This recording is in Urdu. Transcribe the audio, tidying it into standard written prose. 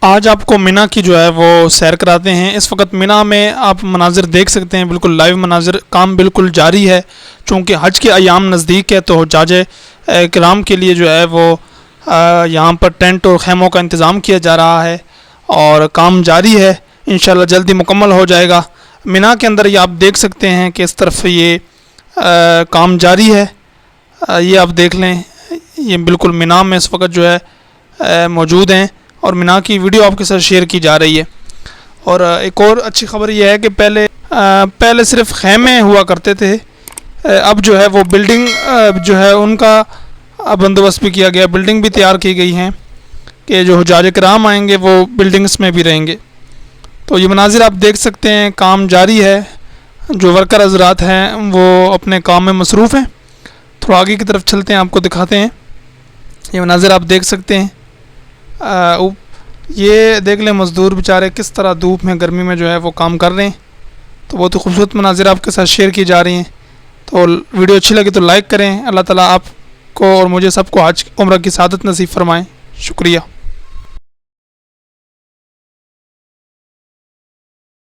آج آپ کو مینا کی جو ہے وہ سیر کراتے ہیں۔ اس وقت مینا میں آپ مناظر دیکھ سکتے ہیں، بالکل لائیو مناظر، کام بالکل جاری ہے۔ چونکہ حج کے ایام نزدیک ہے تو حجاج کرام کے لیے جو ہے وہ یہاں پر ٹینٹ اور خیموں کا انتظام کیا جا رہا ہے اور کام جاری ہے، انشاءاللہ جلدی مکمل ہو جائے گا۔ مینا کے اندر یہ آپ دیکھ سکتے ہیں کہ اس طرف یہ کام جاری ہے، یہ آپ دیکھ لیں، یہ بالکل مینا میں اس وقت جو ہے موجود ہیں اور مینا کی ویڈیو آپ کے ساتھ شیئر کی جا رہی ہے۔ اور ایک اور اچھی خبر یہ ہے کہ پہلے صرف خیمے ہوا کرتے تھے، اب جو ہے وہ بلڈنگ جو ہے ان کا بندوبست بھی کیا گیا، بلڈنگ بھی تیار کی گئی ہیں کہ جو حجاج کرام آئیں گے وہ بلڈنگس میں بھی رہیں گے۔ تو یہ مناظر آپ دیکھ سکتے ہیں، کام جاری ہے، جو ورکر حضرات ہیں وہ اپنے کام میں مصروف ہیں۔ تھوڑا آگے کی طرف چلتے ہیں، آپ کو دکھاتے ہیں، یہ مناظر آپ دیکھ سکتے ہیں۔ یہ دیکھ لیں مزدور بیچارے کس طرح دھوپ میں گرمی میں جو ہے وہ کام کر رہے ہیں۔ تو بہت ہی خوبصورت مناظر آپ کے ساتھ شیئر کی جا رہی ہیں۔ تو ویڈیو اچھی لگی تو لائک کریں۔ اللہ تعالیٰ آپ کو اور مجھے سب کو حج عمرہ کی سعادت نصیب فرمائیں۔ شکریہ۔